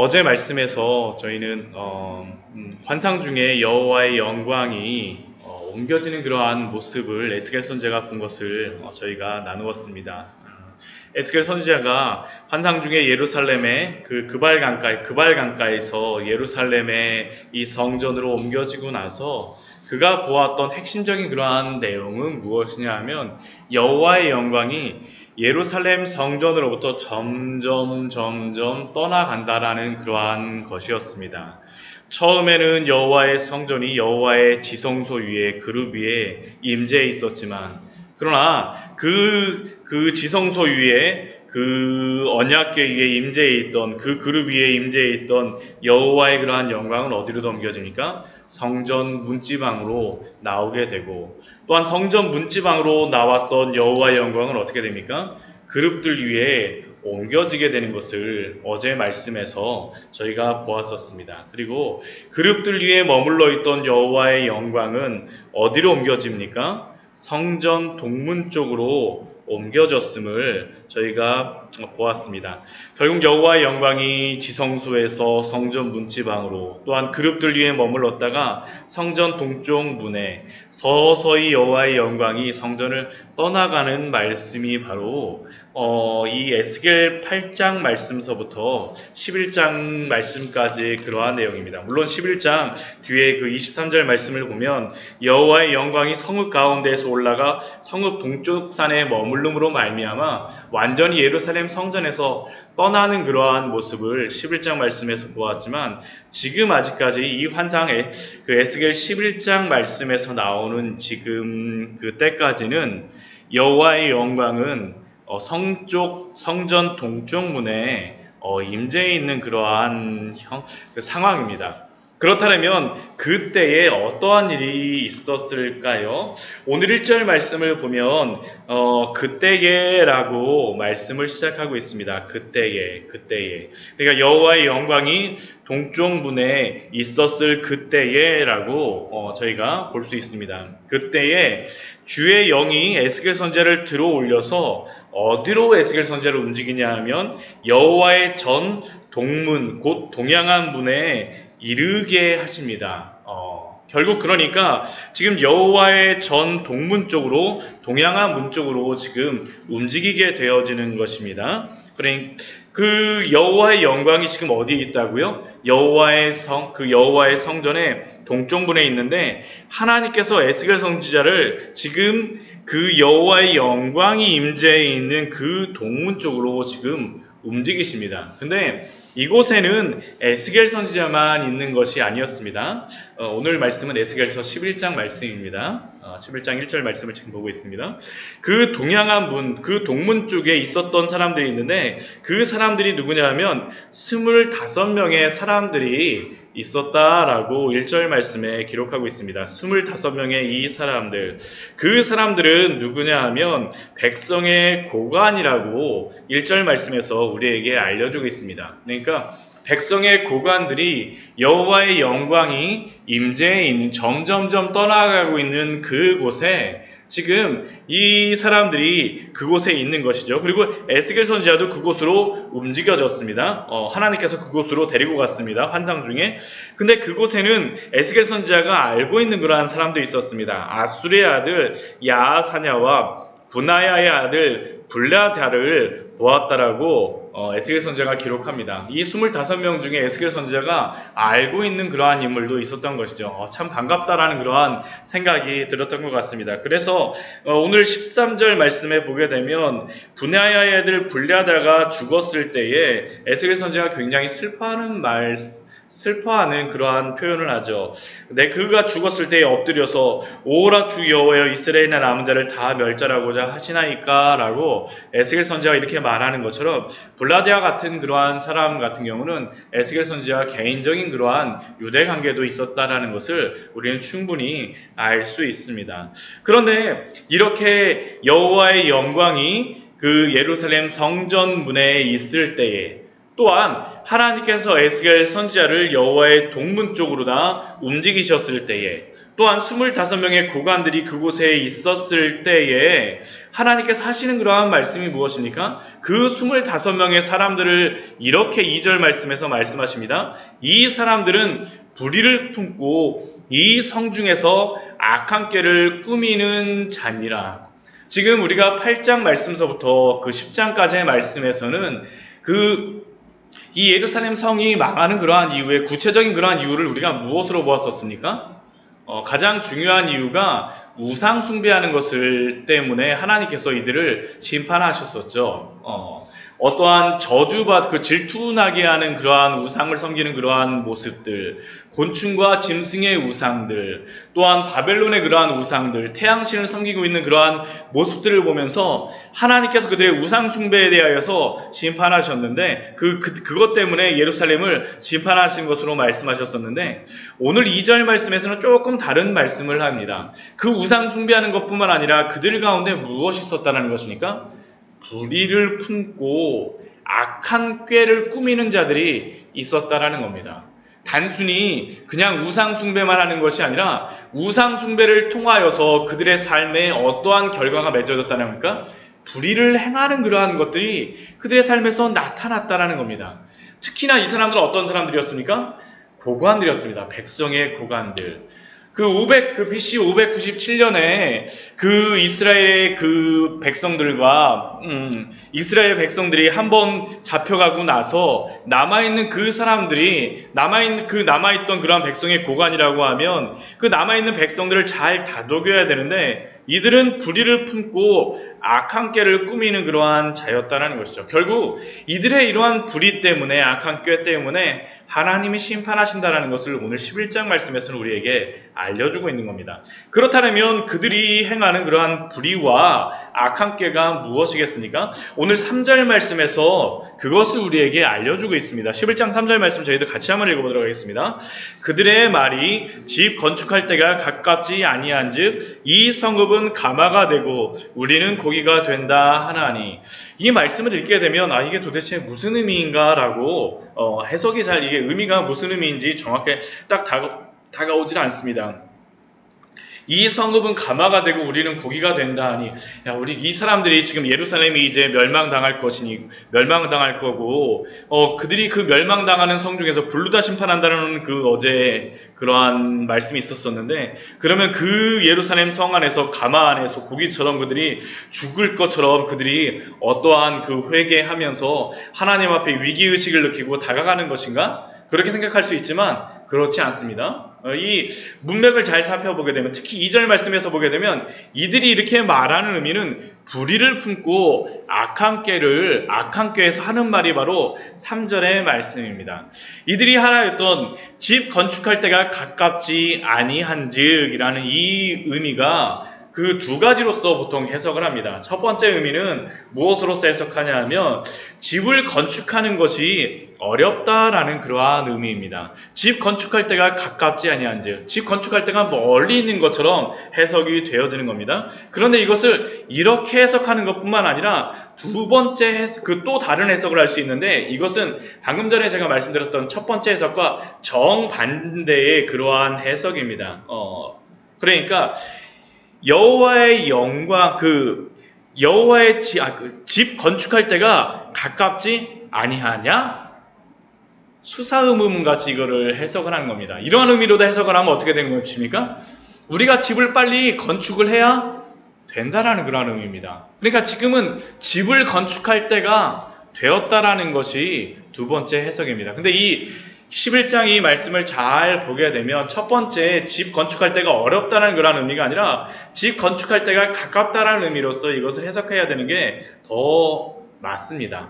어제 말씀에서 저희는 환상 중에 여호와의 영광이 옮겨지는 그러한 모습을 에스겔 선지자가 본 것을 저희가 나누었습니다. 에스겔 선지자가 환상 중에 예루살렘의 그 그발 강가에서 예루살렘의 이 성전으로 옮겨지고 나서 그가 보았던 핵심적인 그러한 내용은 무엇이냐 하면 여호와의 영광이 예루살렘 성전으로부터 점점 떠나간다라는 그러한 것이었습니다. 처음에는 여호와의 성전이 여호와의 지성소 위에 그룹 위에 임재해 있었지만 그러나 그 지성소 위에 그 언약궤 위에 임재해 있던 그 그룹 위에 임재해 있던 여호와의 그러한 영광은 어디로 넘겨집니까? 성전 문지방으로 나오게 되고 또한 성전 문지방으로 나왔던 여호와의 영광은 어떻게 됩니까? 그룹들 위에 옮겨지게 되는 것을 어제 말씀에서 저희가 보았었습니다. 그리고 그룹들 위에 머물러 있던 여호와의 영광은 어디로 옮겨집니까? 성전 동문 쪽으로 옮겨졌음을 저희가 보았습니다. 결국 여호와의 영광이 지성소에서 성전 문지방으로 또한 그룹들 위에 머물렀다가 성전 동쪽 문에 서서히 여호와의 영광이 성전을 떠나가는 말씀이 바로 이 에스겔 8장 말씀서부터 11장 말씀까지 그러한 내용입니다. 물론 11장 뒤에 그 23절 말씀을 보면 여호와의 영광이 성읍 가운데에서 올라가 성읍 동쪽 산에 머물름으로 말미암아 완전히 예루살렘 성전에서 떠나는 그러한 모습을 11장 말씀에서 보았지만 지금 아직까지 이 환상의 그 에스겔 11장 말씀에서 나오는 지금 그때까지는 여호와의 영광은 성전 동쪽 문에 임재해 있는 그러한 상황입니다. 그렇다면 그때에 어떠한 일이 있었을까요? 오늘 1절 말씀을 보면 그때에라고 말씀을 시작하고 있습니다. 그때에. 그러니까 여호와의 영광이 동쪽 문에 있었을 그때에라고 저희가 볼 수 있습니다. 그때에 주의 영이 에스겔 선지자를 들어 올려서 어디로 에스겔 선지자를 움직이냐 하면 여호와의 전 동문 곧 동양한 문에 이르게 하십니다. 결국 그러니까 지금 여호와의 전 동문 쪽으로 동양한 문 쪽으로 지금 움직이게 되어지는 것입니다. 그러니까 그 여호와의 영광이 지금 어디에 있다고요? 여호와의 성전의 동쪽문에 있는데 하나님께서 에스겔 선지자를 지금 그 여호와의 영광이 임재해 있는 그 동문 쪽으로 지금 움직이십니다. 근데 이곳에는 에스겔 선지자만 있는 것이 아니었습니다. 오늘 말씀은 에스겔서 11장 말씀입니다. 11장 1절 말씀을 지금 보고 있습니다. 그 동양한 문, 그 동문 쪽에 있었던 사람들이 있는데 그 사람들이 누구냐 하면 25명의 사람들이 있었다라고 1절 말씀에 기록하고 있습니다. 25명의 이 사람들, 그 사람들은 누구냐 하면 백성의 고관이라고 1절 말씀에서 우리에게 알려주고 있습니다. 그러니까 백성의 고관들이 여호와의 영광이 임재해 있는 점점점 떠나가고 있는 그곳에 지금 이 사람들이 그곳에 있는 것이죠. 그리고 에스겔 선지자도 그곳으로 움직여졌습니다. 하나님께서 그곳으로 데리고 갔습니다. 환상 중에. 근데 그곳에는 에스겔 선지자가 알고 있는 그러한 사람도 있었습니다. 아수르의 아들 야사냐와 분하야의 아들 블라다를 보았다라고 에스겔 선지자가 기록합니다. 이 25명 중에 에스겔 선지자가 알고 있는 그러한 인물도 있었던 것이죠. 참 반갑다라는 그러한 생각이 들었던 것 같습니다. 그래서 오늘 13절 말씀에 보게 되면 분하야의 아들 블라다가 죽었을 때에 에스겔 선지자가 굉장히 슬퍼하는 그러한 표현을 하죠. 그가 죽었을 때에 엎드려서 오라 주 여호와여 이스라엘의 남은 자를 다 멸절하고자 하시나이까 라고 에스겔 선지자가 이렇게 말하는 것처럼 블라디아 같은 그러한 사람 같은 경우는 에스겔 선지자와 개인적인 그러한 유대 관계도 있었다라는 것을 우리는 충분히 알 수 있습니다. 그런데 이렇게 여호와의 영광이 그 예루살렘 성전 문에 있을 때에 또한 하나님께서 에스겔 선지자를 여호와의 동문 쪽으로 다 움직이셨을 때에 또한 25명의 고관들이 그곳에 있었을 때에 하나님께서 하시는 그러한 말씀이 무엇입니까? 그 25명의 사람들을 이렇게 2절 말씀에서 말씀하십니다. 이 사람들은 불의를 품고 이 성중에서 악한 꾀를 꾸미는 자니라. 지금 우리가 8장 말씀서부터 그 10장까지의 말씀에서는 이 예루살렘 성이 망하는 그러한 이유의 구체적인 그러한 이유를 우리가 무엇으로 보았었습니까? 가장 중요한 이유가 우상 숭배하는 것을 때문에 하나님께서 이들을 심판하셨었죠. 어떠한 그 질투나게 하는 그러한 우상을 섬기는 그러한 모습들, 곤충과 짐승의 우상들, 또한 바벨론의 그러한 우상들, 태양신을 섬기고 있는 그러한 모습들을 보면서 하나님께서 그들의 우상 숭배에 대하여서 심판하셨는데 그것 때문에 예루살렘을 심판하신 것으로 말씀하셨었는데 오늘 2절 말씀에서는 조금 다른 말씀을 합니다. 그 우상 숭배하는 것뿐만 아니라 그들 가운데 무엇이 있었다는 것입니까? 불의를 품고 악한 꾀를 꾸미는 자들이 있었다라는 겁니다. 단순히 그냥 우상 숭배만 하는 것이 아니라 우상 숭배를 통하여서 그들의 삶에 어떠한 결과가 맺어졌다는 겁니까? 불의를 행하는 그러한 것들이 그들의 삶에서 나타났다라는 겁니다. 특히나 이 사람들은 어떤 사람들이었습니까? 고관들이었습니다. 백성의 고관들. BC 597년에 그 이스라엘의 그 백성들과 이스라엘 백성들이 한번 잡혀가고 나서 남아있는 그 사람들이 남아있던 그런 백성의 고관이라고 하면 그 남아있는 백성들을 잘 다독여야 되는데 이들은 불의를 품고 악한 꾀를 꾸미는 그러한 자였다는 것이죠. 결국 이들의 이러한 불의 때문에 악한 꾀 때문에 하나님이 심판하신다는 것을 오늘 11장 말씀에서는 우리에게 알려주고 있는 겁니다. 그렇다면 그들이 행하는 그러한 불의와 악한 꾀가 무엇이겠습니까? 오늘 3절 말씀에서 그것을 우리에게 알려주고 있습니다. 11장 3절 말씀 저희들 같이 한번 읽어보도록 하겠습니다. 그들의 말이 집 건축할 때가 가깝지 아니한즉 이 성읍은 가마가 되고 우리는 고기가 된다 하나니. 이 말씀을 읽게 되면 이게 도대체 무슨 의미인가라고 해석이 잘 이게 의미가 무슨 의미인지 정확하게 딱 다가오질 않습니다. 이 성읍은 가마가 되고 우리는 고기가 된다 하니 우리 이 사람들이 지금 예루살렘이 이제 멸망당할 거고 그들이 그 멸망당하는 성 중에서 불로다 심판한다는 어제 그러한 말씀이 있었었는데 그러면 그 예루살렘 성 안에서 가마 안에서 고기처럼 그들이 죽을 것처럼 그들이 어떠한 회개하면서 하나님 앞에 위기의식을 느끼고 다가가는 것인가? 그렇게 생각할 수 있지만 그렇지 않습니다. 이 문맥을 잘 살펴보게 되면 특히 2절 말씀에서 보게 되면 이들이 이렇게 말하는 의미는 불의를 품고 악한 꾀에서 하는 말이 바로 3절의 말씀입니다. 이들이 하나였던 집 건축할 때가 가깝지 아니한즉이라는 이 의미가 그 두 가지로서 보통 해석을 합니다. 첫 번째 의미는 무엇으로서 해석하냐 하면 집을 건축하는 것이 어렵다라는 그러한 의미입니다. 집 건축할 때가 가깝지 아니한즉 집 건축할 때가 멀리 있는 것처럼 해석이 되어지는 겁니다. 그런데 이것을 이렇게 해석하는 것뿐만 아니라 두 번째 또 다른 해석을 할 수 있는데 이것은 방금 전에 제가 말씀드렸던 첫 번째 해석과 정반대의 그러한 해석입니다. 그러니까 여호와의 영광 여호와의 집 건축할 때가 가깝지 아니하냐? 수사의문 같이 이거를 해석을 하는 겁니다. 이러한 의미로도 해석을 하면 어떻게 되는 것입니까? 우리가 집을 빨리 건축을 해야 된다라는 그런 의미입니다. 그러니까 지금은 집을 건축할 때가 되었다라는 것이 두 번째 해석입니다. 근데 이 11장 이 말씀을 잘 보게 되면 첫 번째 집 건축할 때가 어렵다는 그런 의미가 아니라 집 건축할 때가 가깝다라는 의미로서 이것을 해석해야 되는 게 더 맞습니다.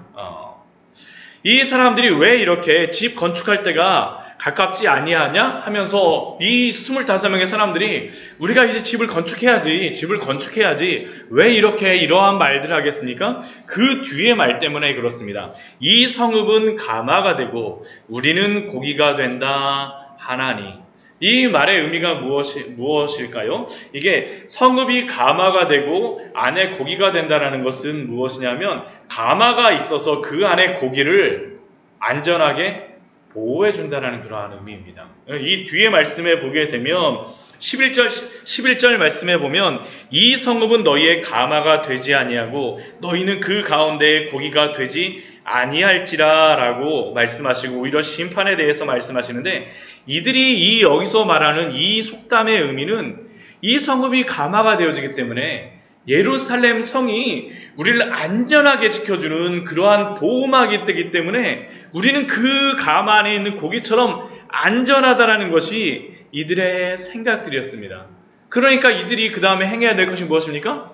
이 사람들이 왜 이렇게 집 건축할 때가 가깝지 아니하냐 하면서 이 25명의 사람들이 우리가 이제 집을 건축해야지 왜 이렇게 이러한 말들을 하겠습니까? 그 뒤에 말 때문에 그렇습니다. 이 성읍은 가마가 되고 우리는 고기가 된다 하나니. 이 말의 의미가 무엇일까요? 이게 성읍이 가마가 되고 안에 고기가 된다는 것은 무엇이냐면 가마가 있어서 그 안에 고기를 안전하게 보호해 준다는 그러한 의미입니다. 이 뒤에 말씀에 보게 되면 11절 말씀에 보면 이 성읍은 너희의 가마가 되지 아니하고 너희는 그 가운데에 고기가 되지 아니할지라 라고 말씀하시고 오히려 심판에 대해서 말씀하시는데 이들이 이 여기서 말하는 이 속담의 의미는 이 성읍이 가마가 되어지기 때문에 예루살렘 성이 우리를 안전하게 지켜주는 그러한 보호막이 되기 때문에 우리는 그 가마 안에 있는 고기처럼 안전하다라는 것이 이들의 생각들이었습니다. 그러니까 이들이 그 다음에 행해야 될 것이 무엇입니까?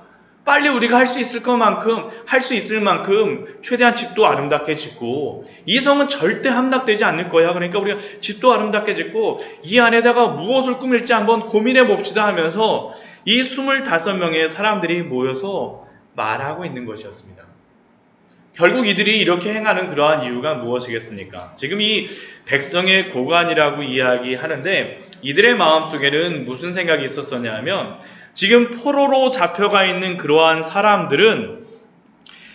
빨리 우리가 할 수 있을 것만큼 할 수 있을 만큼 최대한 집도 아름답게 짓고 이 성은 절대 함락되지 않을 거야. 그러니까 우리가 집도 아름답게 짓고 이 안에다가 무엇을 꾸밀지 한번 고민해 봅시다 하면서 이 25명의 사람들이 모여서 말하고 있는 것이었습니다. 결국 이들이 이렇게 행하는 그러한 이유가 무엇이겠습니까? 지금 이 백성의 고관이라고 이야기하는데 이들의 마음속에는 무슨 생각이 있었었냐 하면 지금 포로로 잡혀가 있는 그러한 사람들은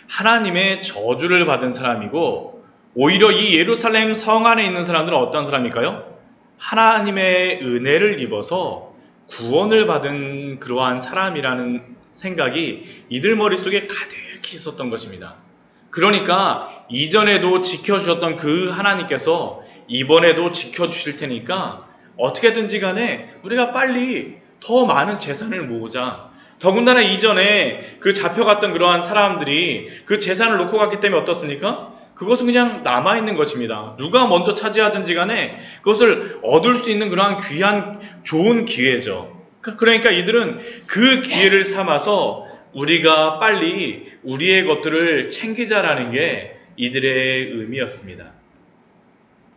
하나님의 저주를 받은 사람이고 오히려 이 예루살렘 성 안에 있는 사람들은 어떤 사람일까요? 하나님의 은혜를 입어서 구원을 받은 그러한 사람이라는 생각이 이들 머릿속에 가득히 있었던 것입니다. 그러니까 이전에도 지켜주셨던 그 하나님께서 이번에도 지켜주실 테니까 어떻게든지 간에 우리가 빨리 더 많은 재산을 모으자. 더군다나 이전에 그 잡혀갔던 그러한 사람들이 그 재산을 놓고 갔기 때문에 어떻습니까? 그것은 그냥 남아있는 것입니다. 누가 먼저 차지하든지 간에 그것을 얻을 수 있는 그러한 귀한 좋은 기회죠. 그러니까 이들은 그 기회를 삼아서 우리가 빨리 우리의 것들을 챙기자라는 게 이들의 의미였습니다.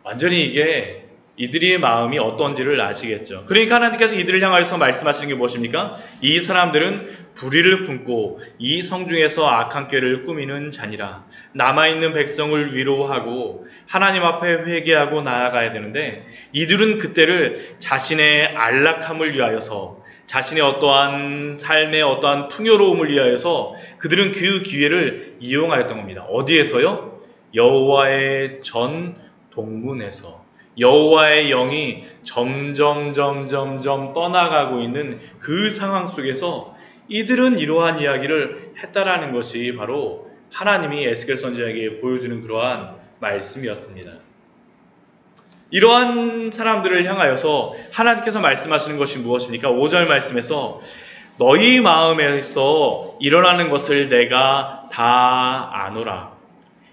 완전히 이게 이들의 마음이 어떤지를 아시겠죠. 그러니까 하나님께서 이들을 향하여서 말씀하시는 게 무엇입니까? 이 사람들은 불의를 품고 이 성중에서 악한 꾀를 꾸미는 자니라. 남아있는 백성을 위로하고 하나님 앞에 회개하고 나아가야 되는데 이들은 그때를 자신의 안락함을 위하여서 자신의 어떠한 삶의 어떠한 풍요로움을 위하여서 그들은 그 기회를 이용하였던 겁니다. 어디에서요? 여호와의 전 동문에서 여호와의 영이 점점 떠나가고 있는 그 상황 속에서 이들은 이러한 이야기를 했다라는 것이 바로 하나님이 에스겔 선지자에게 보여주는 그러한 말씀이었습니다. 이러한 사람들을 향하여서 하나님께서 말씀하시는 것이 무엇입니까? 5절 말씀에서 너희 마음에서 일어나는 것을 내가 다 아노라.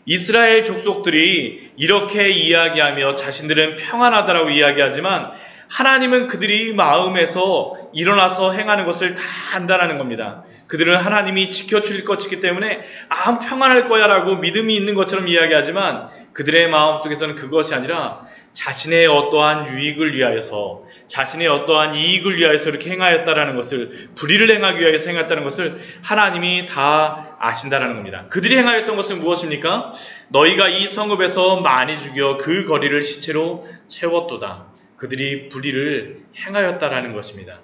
이스라엘 족속들이 이렇게 이야기하며 자신들은 평안하다라고 이야기하지만 하나님은 그들이 마음에서 일어나서 행하는 것을 다 안다라는 겁니다. 그들은 하나님이 지켜줄 것이기 때문에 평안할 거야 라고 믿음이 있는 것처럼 이야기하지만 그들의 마음속에서는 그것이 아니라 자신의 어떠한 유익을 위하여서 자신의 어떠한 이익을 위하여서 이렇게 행하였다라는 것을 불의를 행하기 위하여서 행했다는 것을 하나님이 다 아신다라는 겁니다. 그들이 행하였던 것은 무엇입니까? 너희가 이 성읍에서 많이 죽여 그 거리를 시체로 채웠도다. 그들이 불의를 행하였다라는 것입니다.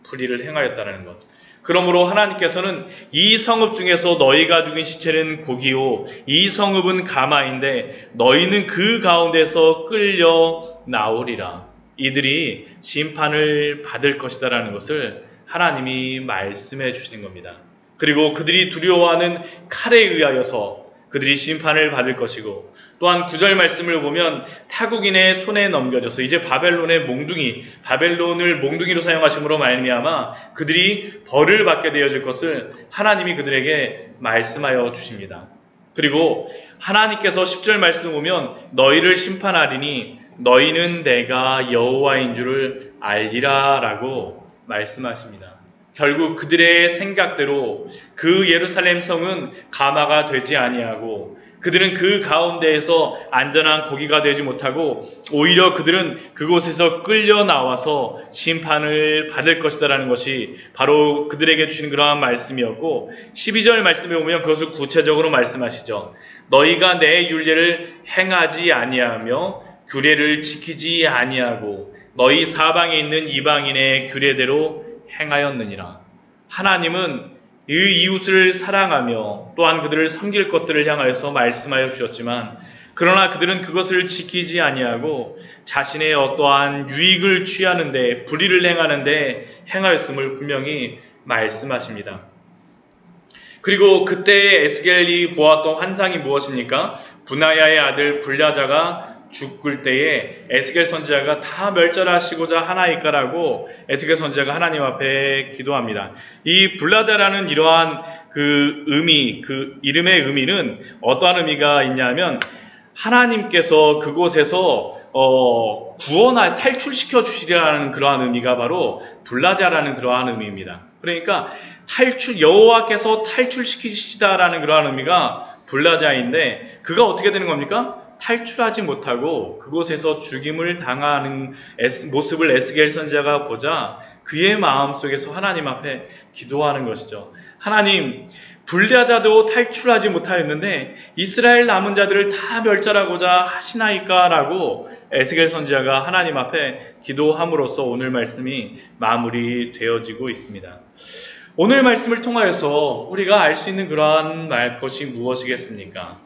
불의를 행하였다라는 것. 그러므로 하나님께서는 이 성읍 중에서 너희가 죽인 시체는 고기요 이 성읍은 가마인데 너희는 그 가운데서 끌려 나오리라. 이들이 심판을 받을 것이다 라는 것을 하나님이 말씀해 주시는 겁니다. 그리고 그들이 두려워하는 칼에 의하여서 그들이 심판을 받을 것이고 또한 9절 말씀을 보면 타국인의 손에 넘겨져서 이제 바벨론의 몽둥이, 바벨론을 몽둥이로 사용하심으로 말미암아 그들이 벌을 받게 되어질 것을 하나님이 그들에게 말씀하여 주십니다. 그리고 하나님께서 10절 말씀 보면 너희를 심판하리니 너희는 내가 여호와인 줄을 알리라 라고 말씀하십니다. 결국 그들의 생각대로 그 예루살렘 성은 가마가 되지 아니하고 그들은 그 가운데에서 안전한 고기가 되지 못하고 오히려 그들은 그곳에서 끌려 나와서 심판을 받을 것이다라는 것이 바로 그들에게 주신 그러한 말씀이었고 12절 말씀에 보면 그것을 구체적으로 말씀하시죠. 너희가 내 율례를 행하지 아니하며 규례를 지키지 아니하고 너희 사방에 있는 이방인의 규례대로 행하였느니라. 하나님은 이 이웃을 사랑하며 또한 그들을 섬길 것들을 향하여서 말씀하여 주셨지만 그러나 그들은 그것을 지키지 아니하고 자신의 어떠한 유익을 취하는데 불의를 행하는데 행하였음을 분명히 말씀하십니다. 그리고 그때 에스겔이 보았던 환상이 무엇입니까? 분하야의 아들 불랴자가 죽을 때에 에스겔 선지자가 다 멸절하시고자 하나이까라고 에스겔 선지자가 하나님 앞에 기도합니다. 이 불랴자라는 이러한 그 의미, 그 이름의 의미는 어떠한 의미가 있냐면 하나님께서 그곳에서 탈출시켜 주시리라는 그러한 의미가 바로 불라자라는 그러한 의미입니다. 그러니까 여호와께서 탈출시키시다라는 그러한 의미가 불라자인데, 그가 어떻게 되는 겁니까? 탈출하지 못하고 그곳에서 죽임을 당하는 모습을 에스겔 선지자가 보자 그의 마음속에서 하나님 앞에 기도하는 것이죠. 하나님, 불리하다도 탈출하지 못하였는데 이스라엘 남은 자들을 다 멸절하고자 하시나이까라고 에스겔 선지자가 하나님 앞에 기도함으로써 오늘 말씀이 마무리되어지고 있습니다. 오늘 말씀을 통하여서 우리가 알 수 있는 그러한 것이 무엇이겠습니까?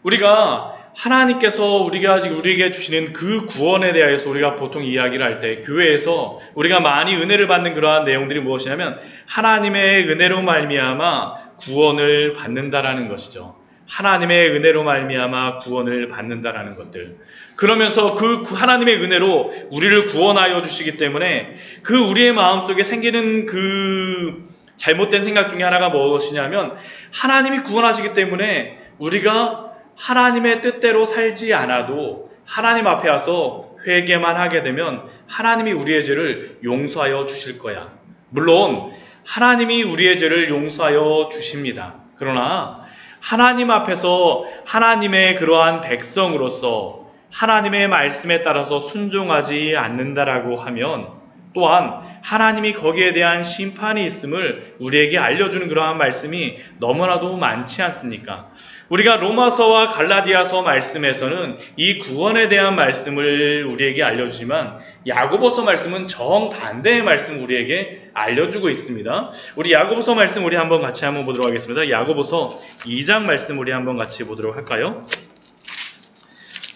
우리가 하나님께서 우리에게 주시는 그 구원에 대해서 우리가 보통 이야기를 할 때 교회에서 우리가 많이 은혜를 받는 그러한 내용들이 무엇이냐면 하나님의 은혜로 말미암아 구원을 받는다라는 것이죠. 하나님의 은혜로 말미암아 구원을 받는다라는 것들. 그러면서 그 하나님의 은혜로 우리를 구원하여 주시기 때문에 그 우리의 마음속에 생기는 그 잘못된 생각 중에 하나가 무엇이냐면 하나님이 구원하시기 때문에 우리가 하나님의 뜻대로 살지 않아도 하나님 앞에 와서 회개만 하게 되면 하나님이 우리의 죄를 용서하여 주실 거야. 물론 하나님이 우리의 죄를 용서하여 주십니다. 그러나 하나님 앞에서 하나님의 그러한 백성으로서 하나님의 말씀에 따라서 순종하지 않는다라고 하면 또한 하나님이 거기에 대한 심판이 있음을 우리에게 알려주는 그러한 말씀이 너무나도 많지 않습니까? 우리가 로마서와 갈라디아서 말씀에서는 이 구원에 대한 말씀을 우리에게 알려주지만 야고보서 말씀은 정반대의 말씀 우리에게 알려주고 있습니다. 우리 야고보서 말씀 우리 한번 같이 한번 보도록 하겠습니다. 야고보서 2장 말씀 우리 한번 같이 보도록 할까요?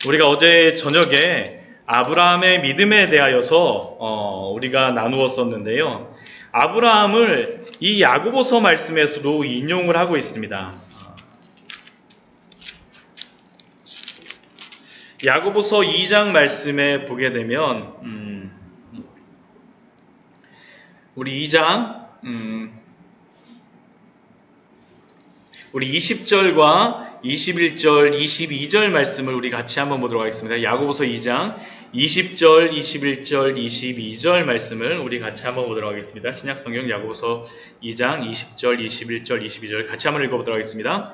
우리가 어제 저녁에 아브라함의 믿음에 대하여서 우리가 나누었었는데요. 아브라함을 이 야고보서 말씀에서도 인용을 하고 있습니다. 야고보서 2장 말씀에 보게 되면 우리 2장 우리 20절과 21절, 22절 말씀을 우리 같이 한번 보도록 하겠습니다. 야고보서 2장 20절, 21절, 22절 말씀을 우리 같이 한번 보도록 하겠습니다. 신약성경 야고보서 2장 20절, 21절, 22절 같이 한번 읽어보도록 하겠습니다.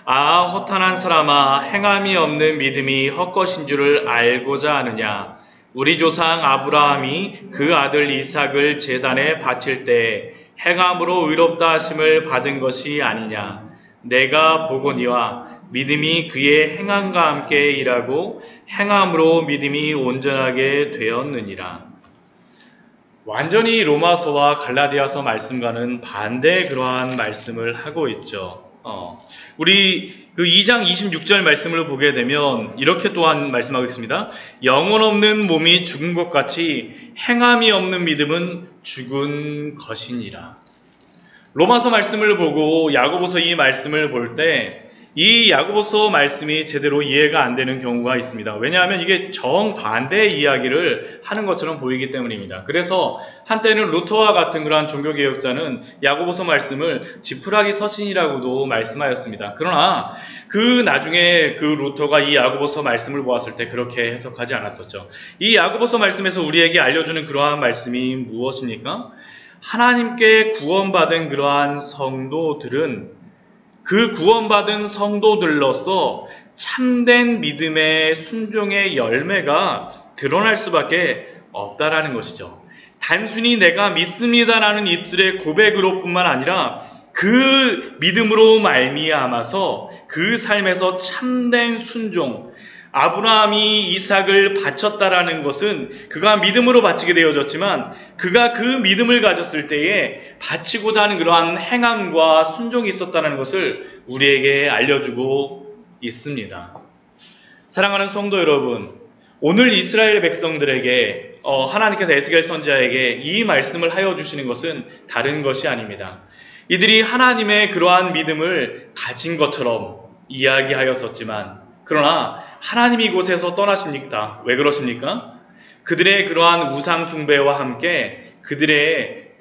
아, 허탄한 사람아, 행함이 없는 믿음이 헛것인 줄을 알고자 하느냐? 우리 조상 아브라함이 그 아들 이삭을 제단에 바칠 때 행함으로 의롭다 하심을 받은 것이 아니냐? 내가 보거니와 믿음이 그의 행함과 함께 일하고 행함으로 믿음이 온전하게 되었느니라. 완전히 로마서와 갈라디아서 말씀과는 반대의 그러한 말씀을 하고 있죠. 우리 그 2장 26절 말씀을 보게 되면 이렇게 또한 말씀하고 있습니다. 영혼 없는 몸이 죽은 것 같이 행함이 없는 믿음은 죽은 것이니라. 로마서 말씀을 보고 야고보서 이 말씀을 볼 때 이 야고보서 말씀이 제대로 이해가 안 되는 경우가 있습니다. 왜냐하면 이게 정반대의 이야기를 하는 것처럼 보이기 때문입니다. 그래서 한때는 루터와 같은 그러한 종교개혁자는 야고보서 말씀을 지푸라기 서신이라고도 말씀하였습니다. 그러나 그 나중에 그 루터가 이 야고보서 말씀을 보았을 때 그렇게 해석하지 않았었죠. 이 야고보서 말씀에서 우리에게 알려주는 그러한 말씀이 무엇입니까? 하나님께 구원받은 그러한 성도들은 그 구원받은 성도들로서 참된 믿음의 순종의 열매가 드러날 수밖에 없다라는 것이죠. 단순히 내가 믿습니다라는 입술의 고백으로 뿐만 아니라 그 믿음으로 말미암아서 그 삶에서 참된 순종, 아브라함이 이삭을 바쳤다라는 것은 그가 믿음으로 바치게 되어졌지만 그가 그 믿음을 가졌을 때에 바치고자 하는 그러한 행함과 순종이 있었다는 것을 우리에게 알려주고 있습니다. 사랑하는 성도 여러분, 오늘 이스라엘 백성들에게 하나님께서 에스겔 선지자에게 이 말씀을 하여 주시는 것은 다른 것이 아닙니다. 이들이 하나님의 그러한 믿음을 가진 것처럼 이야기하였었지만, 그러나 하나님이 이곳에서 떠나십니까? 왜 그러십니까? 그들의 그러한 우상 숭배와 함께 그들의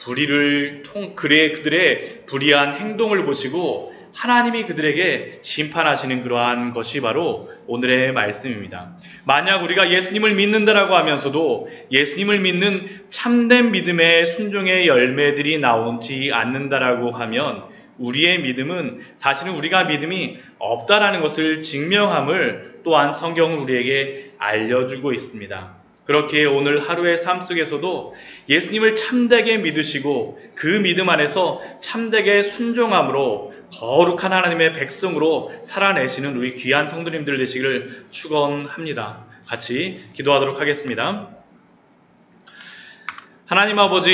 불의한 행동을 보시고 하나님이 그들에게 심판하시는 그러한 것이 바로 오늘의 말씀입니다. 만약 우리가 예수님을 믿는다라고 하면서도 예수님을 믿는 참된 믿음의 순종의 열매들이 나오지 않는다라고 하면 우리의 믿음은 사실은 우리가 믿음이 없다라는 것을 증명함을 또한 성경은 우리에게 알려주고 있습니다. 그렇게 오늘 하루의 삶 속에서도 예수님을 참되게 믿으시고 그 믿음 안에서 참되게 순종함으로 거룩한 하나님의 백성으로 살아내시는 우리 귀한 성도님들 되시기를 축원합니다. 같이 기도하도록 하겠습니다. 하나님 아버지,